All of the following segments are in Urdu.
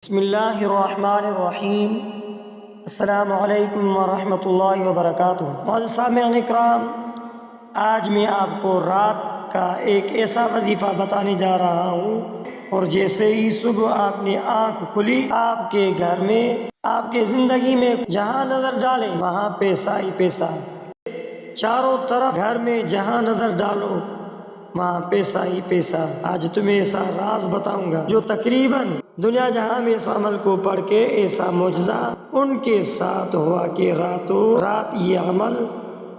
بسم اللہ الرحمن الرحیم۔ السلام علیکم ورحمۃ اللہ وبرکاتہ۔ معزز سامعین اکرام، آج میں آپ کو رات کا ایک ایسا وظیفہ بتانے جا رہا ہوں، اور جیسے ہی صبح آپ نے آنکھ کھلی، آپ کے گھر میں، آپ کے زندگی میں جہاں نظر ڈالیں وہاں پیسہ ہی پیسہ، چاروں طرف گھر میں جہاں نظر ڈالو وہاں پیسہ ہی پیسہ۔ آج تمہیں ایسا راز بتاؤں گا جو تقریباً دنیا جہاں میں اس عمل کو پڑھ کے ایسا معجزہ ان کے ساتھ ہوا کہ راتوں رات یہ عمل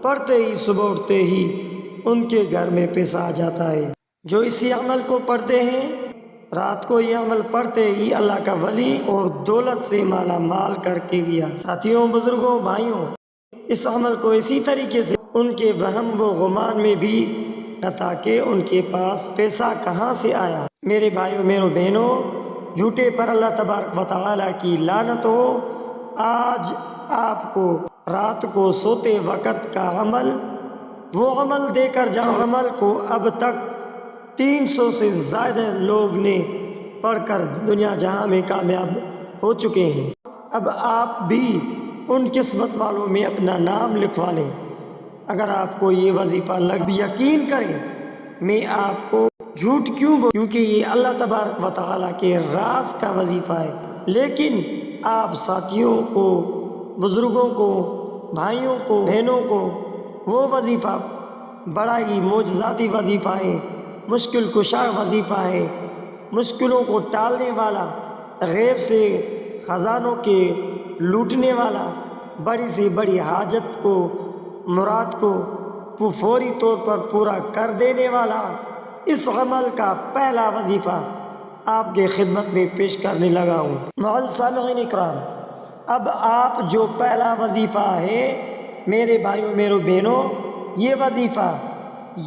پڑھتے ہی صبح اٹھتے ہی ان کے گھر میں پیسہ آ جاتا ہے۔ جو اسی عمل کو پڑھتے ہیں، رات کو یہ عمل پڑھتے ہی اللہ کا ولی اور دولت سے مالا مال کر کے گیا۔ ساتھیوں، بزرگوں، بھائیوں، اس عمل کو اسی طریقے سے ان کے وہم و گمان میں بھی نہ تھا کہ ان کے پاس پیسہ کہاں سے آیا۔ میرے بھائیوں، میرے بہنوں، جھوٹے پر اللہ تبارک و تعالیٰ کی لعنت ہو۔ آج آپ کو رات کو سوتے وقت کا عمل، وہ عمل دے کر جہاں عمل کو اب تک 300 سے زائد لوگ نے پڑھ کر دنیا جہاں میں کامیاب ہو چکے ہیں، اب آپ بھی ان قسمت والوں میں اپنا نام لکھوا لیں۔ اگر آپ کو یہ وظیفہ یقین کریں، میں آپ کو جھوٹ کیوں بولوں، کیونکہ یہ اللہ تبارک و تعالیٰ کے راز کا وظیفہ ہے۔ لیکن آپ ساتھیوں کو، بزرگوں کو، بھائیوں کو، بہنوں کو وہ وظیفہ بڑا ہی معجزاتی وظیفہ ہے، مشکل کشا وظیفہ ہے، مشکلوں کو ٹالنے والا، غیب سے خزانوں کے لوٹنے والا، بڑی سے بڑی حاجت کو، مراد کو فوری طور پر پورا کر دینے والا، اس عمل کا پہلا وظیفہ آپ کے خدمت میں پیش کرنے لگا ہوں۔ معزز سامعین اکرام، اب آپ جو پہلا وظیفہ ہے میرے بھائیوں، میرے بہنوں، یہ وظیفہ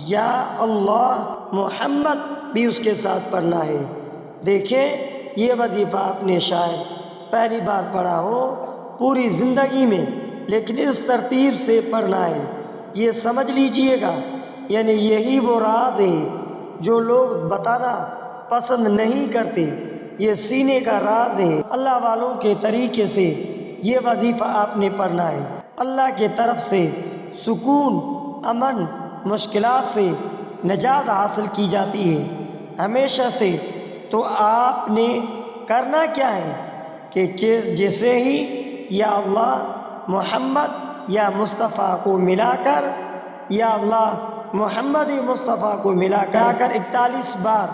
یا اللہ محمد بھی اس کے ساتھ پڑھنا ہے۔ دیکھیں، یہ وظیفہ آپ نے شاید پہلی بار پڑھا ہو پوری زندگی میں، لیکن اس ترتیب سے پڑھنا ہے۔ یہ سمجھ لیجئے گا، یعنی یہی وہ راز ہے جو لوگ بتانا پسند نہیں کرتے، یہ سینے کا راز ہے۔ اللہ والوں کے طریقے سے یہ وظیفہ آپ نے پڑھنا ہے۔ اللہ کی طرف سے سکون، امن، مشکلات سے نجات حاصل کی جاتی ہے ہمیشہ سے۔ تو آپ نے کرنا کیا ہے کہ جیسے ہی یا اللہ محمد یا مصطفیٰ کو ملا کر، یا اللہ محمد مصطفیٰ کو ملا کر 41 بار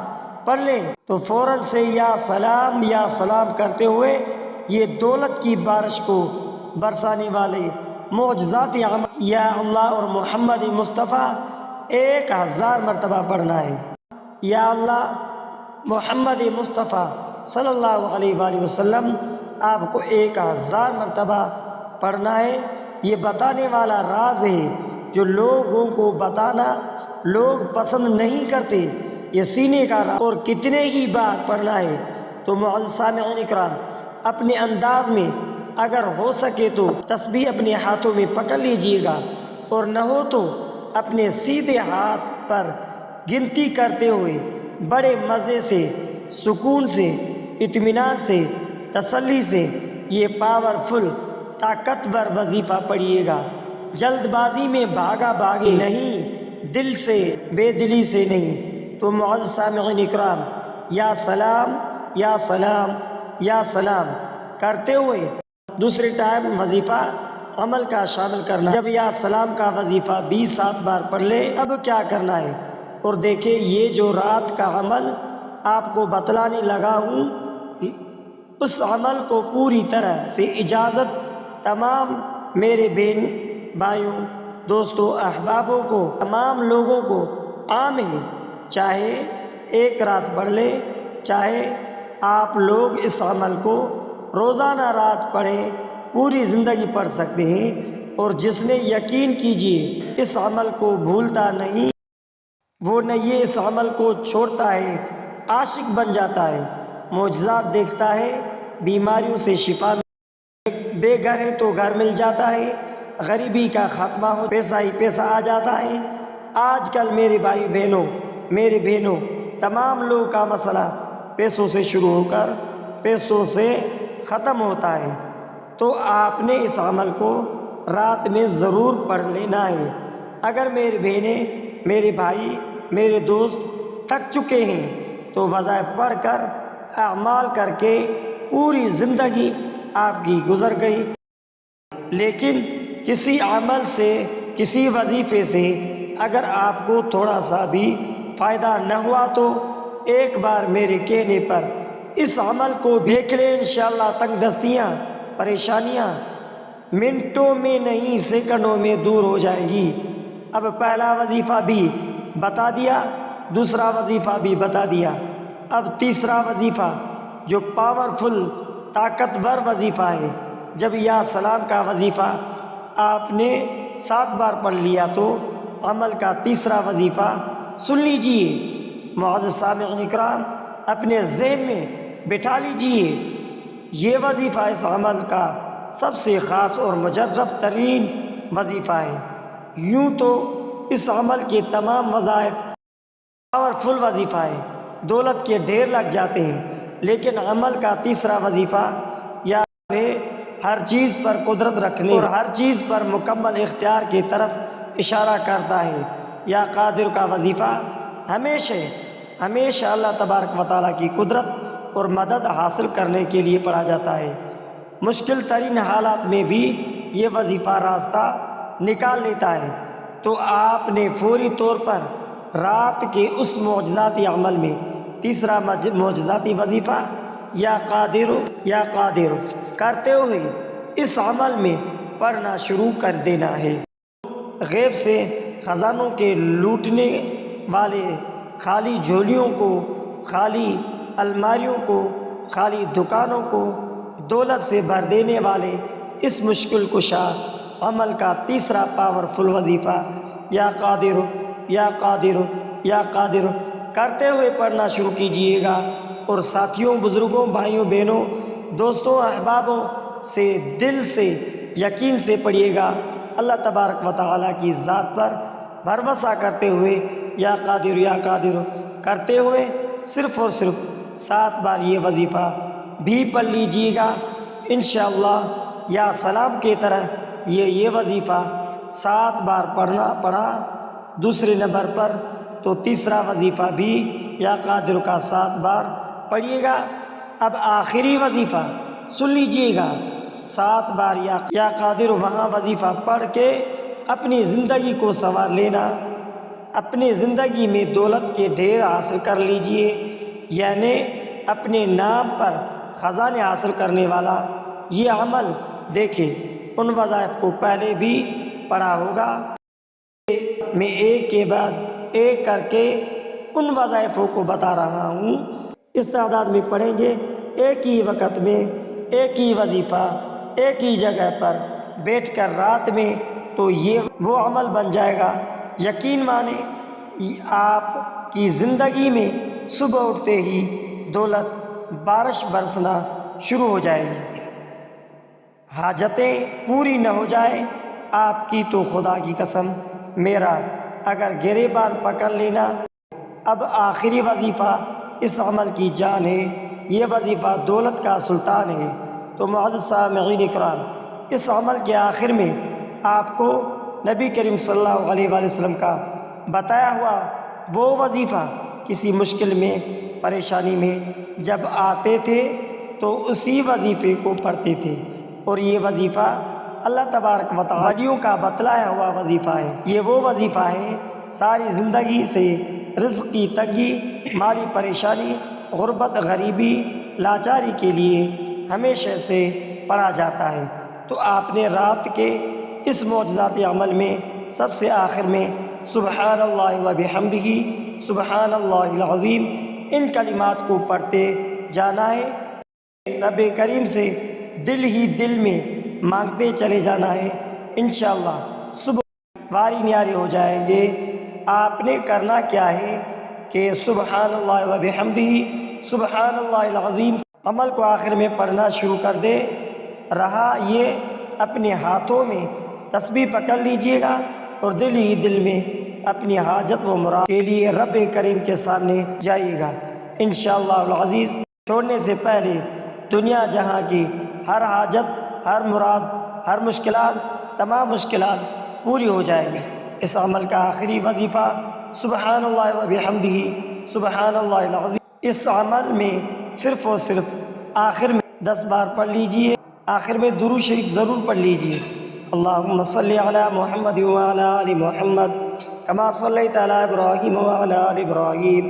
پڑھ لیں تو فوراً سے یا سلام کرتے ہوئے یہ دولت کی بارش کو برسانے والے معجزاتی عمل یا اللہ اور محمد مصطفیٰ 1000 مرتبہ پڑھنا ہے۔ یا اللہ محمد مصطفیٰ صلی اللہ علیہ وآلہ وسلم آپ کو 1000 مرتبہ پڑھنا ہے۔ یہ بتانے والا راز ہے جو لوگوں کو بتانا لوگ پسند نہیں کرتے، یہ سینے کا راز۔ اور کتنے ہی بار پڑھنا ہے تو معزز سامعین اکرام، اپنے انداز میں اگر ہو سکے تو تسبیح اپنے ہاتھوں میں پکڑ لیجئے گا، اور نہ ہو تو اپنے سیدھے ہاتھ پر گنتی کرتے ہوئے بڑے مزے سے، سکون سے، اطمینان سے، تسلی سے یہ پاورفل، طاقتور وظیفہ پڑھیے گا۔ جلد بازی میں بھاگا بھاگی نہیں، دل سے، بے دلی سے نہیں۔ تو معزز سامعین اکرام، یا سلام یا سلام یا سلام کرتے ہوئے دوسرے ٹائم وظیفہ عمل کا شامل کرنا۔ جب یا سلام کا وظیفہ 20 بار پڑھ لے، اب کیا کرنا ہے؟ اور دیکھیں، یہ جو رات کا عمل آپ کو بتلانے لگا ہوں، اس عمل کو پوری طرح سے اجازت تمام میرے بہن بھائیوں، دوستوں، احبابوں کو، تمام لوگوں کو عام ہے۔ چاہے ایک رات پڑھ لیں، چاہے آپ لوگ اس عمل کو روزانہ رات پڑھیں، پوری زندگی پڑھ سکتے ہیں۔ اور جس نے یقین کیجئے اس عمل کو بھولتا نہیں، وہ نہ یہ اس عمل کو چھوڑتا ہے، عاشق بن جاتا ہے، معجزات دیکھتا ہے، بیماریوں سے شفا، بے گھر ہے تو گھر مل جاتا ہے، غریبی کا خاتمہ ہو، پیسہ ہی پیسہ آ جاتا ہے۔ آج کل میرے بھائی بہنوں، میرے بہنوں، تمام لوگوں کا مسئلہ پیسوں سے شروع ہو کر پیسوں سے ختم ہوتا ہے، تو آپ نے اس عمل کو رات میں ضرور پڑھ لینا ہے۔ اگر میرے بہنیں، میرے بھائی، میرے دوست تھک چکے ہیں تو وظائف پڑھ کر، اعمال کر کے پوری زندگی آپ کی گزر گئی، لیکن کسی عمل سے، کسی وظیفے سے اگر آپ کو تھوڑا سا بھی فائدہ نہ ہوا تو ایک بار میرے کہنے پر اس عمل کو دیکھ لیں، انشاءاللہ تنگ دستیاں، پریشانیاں منٹوں میں نہیں سیکنڈوں میں دور ہو جائیں گی۔ اب پہلا وظیفہ بھی بتا دیا، دوسرا وظیفہ بھی بتا دیا، اب تیسرا وظیفہ جو پاورفل، طاقتور وظیفہ ہے، جب یا سلام کا وظیفہ آپ نے 7 بار پڑھ لیا تو عمل کا تیسرا وظیفہ سن لیجئے۔ معزز سامعین اکرام، اپنے ذہن میں بٹھا لیجئے، یہ وظیفہ اس عمل کا سب سے خاص اور مجرب ترین وظیفہ ہے۔ یوں تو اس عمل کے تمام وظائف پاورفل وظیفہ ہے، دولت کے ڈھیر لگ جاتے ہیں، لیکن عمل کا تیسرا وظیفہ یا ہر چیز پر قدرت رکھنے اور ہر چیز پر مکمل اختیار کی طرف اشارہ کرتا ہے۔ یا قادر کا وظیفہ ہمیشہ اللہ تبارک و تعالیٰ کی قدرت اور مدد حاصل کرنے کے لیے پڑھا جاتا ہے۔ مشکل ترین حالات میں بھی یہ وظیفہ راستہ نکال لیتا ہے، تو آپ نے فوری طور پر رات کے اس معجزاتی عمل میں تیسرا معجزاتی وظیفہ یا قادر کرتے ہوئے اس عمل میں پڑھنا شروع کر دینا ہے۔ غیب سے خزانوں کے لوٹنے والے، خالی جھولیوں کو، خالی الماریوں کو، خالی دکانوں کو دولت سے بھر دینے والے اس مشکل کشا عمل کا تیسرا پاورفل وظیفہ یا قادر کرتے ہوئے پڑھنا شروع کیجئے گا، اور ساتھیوں، بزرگوں، بھائیوں، بہنوں، دوستوں، احبابوں سے دل سے، یقین سے پڑھیے گا۔ اللہ تبارک و تعالیٰ کی ذات پر بھروسہ کرتے ہوئے یا قادر کرتے ہوئے صرف اور صرف 7 بار یہ وظیفہ بھی پڑھ لیجیے گا انشاءاللہ۔ یا سلام کی طرح یہ وظیفہ 7 بار پڑھا دوسرے نمبر پر، تو تیسرا وظیفہ بھی یا قادر کا 7 بار پڑھیے گا۔ اب آخری وظیفہ سن لیجیے گا، 7 بار یا قادر وہاں وظیفہ پڑھ کے اپنی زندگی کو سنوار لینا، اپنی زندگی میں دولت کے ڈھیر حاصل کر لیجئے، یعنی اپنے نام پر خزانے حاصل کرنے والا یہ عمل۔ دیکھیں، ان وظائف کو پہلے بھی پڑھا ہوگا، میں ایک کے بعد ایک کر کے ان وظائفوں کو بتا رہا ہوں، اس تعداد میں پڑھیں گے، ایک ہی وقت میں ایک ہی وظیفہ ایک ہی جگہ پر بیٹھ کر رات میں، تو یہ وہ عمل بن جائے گا۔ یقین مانیں، آپ کی زندگی میں صبح اٹھتے ہی دولت بارش برسنا شروع ہو جائے گی، حاجتیں پوری نہ ہو جائیں آپ کی تو خدا کی قسم میرا اگر گریبان پکڑ لینا۔ اب آخری وظیفہ اس عمل کی جان ہے، یہ وظیفہ دولت کا سلطان ہے۔ تو معزز سامعین اکرام، اس عمل کے آخر میں آپ کو نبی کریم صلی اللہ علیہ وآلہ وسلم کا بتایا ہوا وہ وظیفہ کسی مشکل میں، پریشانی میں جب آتے تھے تو اسی وظیفے کو پڑھتے تھے، اور یہ وظیفہ اللہ تبارک و تعالیٰ ولیوں کا بتلایا ہوا وظیفہ ہے۔ یہ وہ وظیفہ ہے ساری زندگی سے رزق کی تنگی، مالی پریشانی، غربت، غریبی، لاچاری کے لیے ہمیشہ سے پڑھا جاتا ہے۔ تو آپ نے رات کے اس معجزاتی عمل میں سب سے آخر میں سبحان اللہ و بحمدہ، سبحان اللہ العظیم، ان کلمات کو پڑھتے جانا ہے، رب کریم سے دل ہی دل میں مانگتے چلے جانا ہے، انشاءاللہ صبح واری نیارے ہو جائیں گے۔ آپ نے کرنا کیا ہے کہ سبحان اللہ و بحمدہ، سبحان اللہ العظیم عمل کو آخر میں پڑھنا شروع کر دے رہا، یہ اپنے ہاتھوں میں تسبیح پکڑ لیجئے گا اور دل ہی دل میں اپنی حاجت و مراد کے لیے رب کریم کے سامنے جائیے گا انشاءاللہ العزیز۔ چھوڑنے سے پہلے دنیا جہاں کی ہر حاجت، ہر مراد، ہر مشکلات، تمام مشکلات پوری ہو جائے گی۔ اس عمل کا آخری وظیفہ سبحان اللہ و بحمدہ سبحان اللہ العظیم۔ اس عمل میں صرف اور صرف آخر میں 10 بار پڑھ لیجئے، آخر میں درود شریف ضرور پڑھ لیجئے۔ اللہم صلی علی محمد وعلی آل محمد کما صلیت علی ابراہیم وعلی آل ابراہیم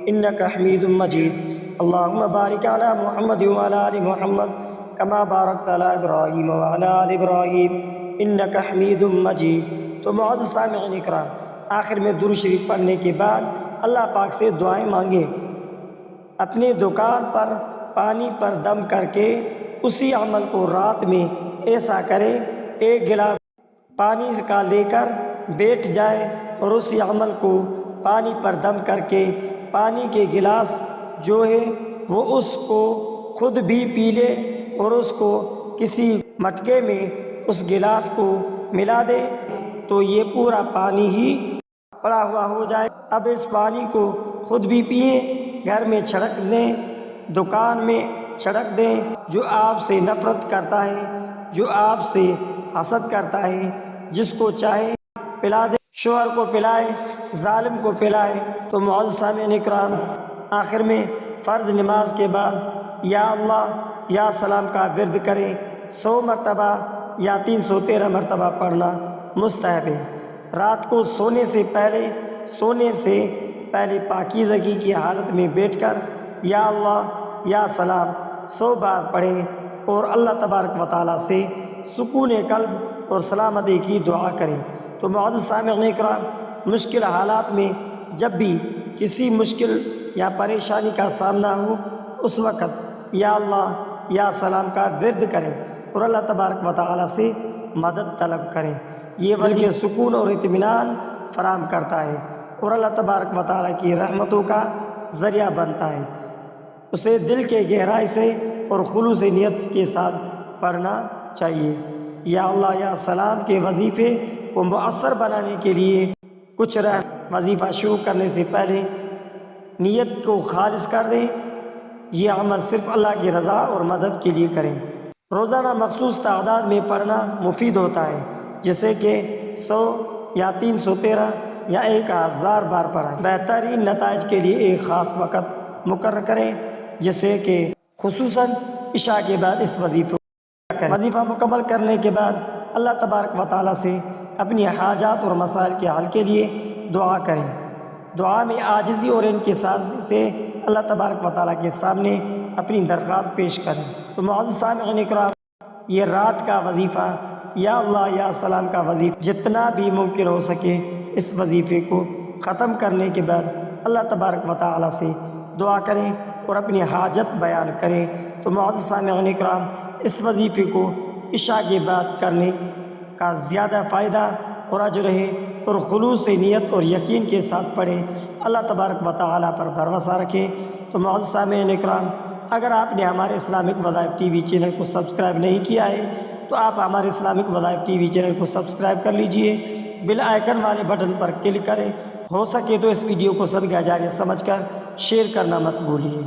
انک حمید مجید۔ اللہم بارک علی محمد وعلی آل محمد کما بارکت علی ابراہیم وعلی آل ابراہیم انک حمید مجید۔ تو معزز سامعین اکرام، آخر میں درود شریف پڑھنے کے بعد اللہ پاک سے دعائیں مانگیں۔ اپنے دکان پر پانی پر دم کر کے اسی عمل کو رات میں ایسا کرے، ایک گلاس پانی کا لے کر بیٹھ جائے اور اسی عمل کو پانی پر دم کر کے پانی کے گلاس جو ہے وہ اس کو خود بھی پی لے اور اس کو کسی مٹکے میں اس گلاس کو ملا دے تو یہ پورا پانی ہی پڑا ہوا ہو جائے۔ اب اس پانی کو خود بھی پئیں، گھر میں چھڑک دیں، دکان میں چھڑک دیں۔ جو آپ سے نفرت کرتا ہے، جو آپ سے حسد کرتا ہے، جس کو چاہے پلا دے، شوہر کو پلائے، ظالم کو پلائے۔ تو معزز سامعین اکرام، آخر میں فرض نماز کے بعد یا اللہ یا سلام کا ورد کریں۔ 100 مرتبہ یا 313 مرتبہ پڑھنا مستحب ہے۔ رات کو سونے سے پہلے پاکیزگی کی حالت میں بیٹھ کر یا اللہ یا سلام 100 بار پڑھیں اور اللہ تبارک و تعالیٰ سے سکون قلب اور سلامتی کی دعا کریں۔ تو معزز سامعین اکرام، مشکل حالات میں جب بھی کسی مشکل یا پریشانی کا سامنا ہو، اس وقت یا اللہ یا سلام کا ورد کریں اور اللہ تبارک و تعالیٰ سے مدد طلب کریں۔ یہ وجہ سکون اور اطمینان فراہم کرتا ہے اور اللہ تبارک و تعالیٰ کی رحمتوں کا ذریعہ بنتا ہے۔ اسے دل کے گہرائی سے اور خلوص نیت کے ساتھ پڑھنا چاہیے۔ یا اللہ یا سلام کے وظیفے کو مؤثر بنانے کے لیے کچھ وظیفہ شروع کرنے سے پہلے نیت کو خالص کر دیں۔ یہ عمل صرف اللہ کی رضا اور مدد کے لیے کریں۔ روزانہ مخصوص تعداد میں پڑھنا مفید ہوتا ہے، جیسے کہ 100 یا 313 یا 1000 بار پڑھیں۔ بہترین نتائج کے لیے ایک خاص وقت مقرر کریں، جیسے کہ خصوصاً عشاء کے بعد اس وظیفے کو کریں۔ وظیفہ مکمل کرنے کے بعد اللہ تبارک و تعالیٰ سے اپنی حاجات اور مسائل کے حل کے لیے دعا کریں۔ دعا میں عاجزی اور انکسار سے اللہ تبارک و تعالیٰ کے سامنے اپنی درخواست پیش کریں۔ تو معزز سامعین اکرام، یہ رات کا وظیفہ یا اللہ یا سلام کا وظیفہ جتنا بھی ممکن ہو سکے اس وظیفے کو ختم کرنے کے بعد اللہ تبارک و تعالیٰ سے دعا کریں اور اپنی حاجت بیان کریں۔ تو معزز سامعین اکرام، اس وظیفے کو عشاء کے بعد کرنے کا زیادہ فائدہ اور اجر ہے اور خلوص نیت اور یقین کے ساتھ پڑھیں۔ اللہ تبارک و تعالیٰ پر بھروسہ رکھیں۔ تو معزز سامعین اکرام، اگر آپ نے ہمارے اسلامک وظائف ٹی وی چینل کو سبسکرائب نہیں کیا ہے تو آپ ہمارے اسلامک وظائف ٹی وی چینل کو سبسکرائب کر لیجئے، بیل آئیکن والے بٹن پر کلک کریں۔ ہو سکے تو اس ویڈیو کو صدقہ جاریہ سمجھ کر شیئر کرنا مت بھولیے۔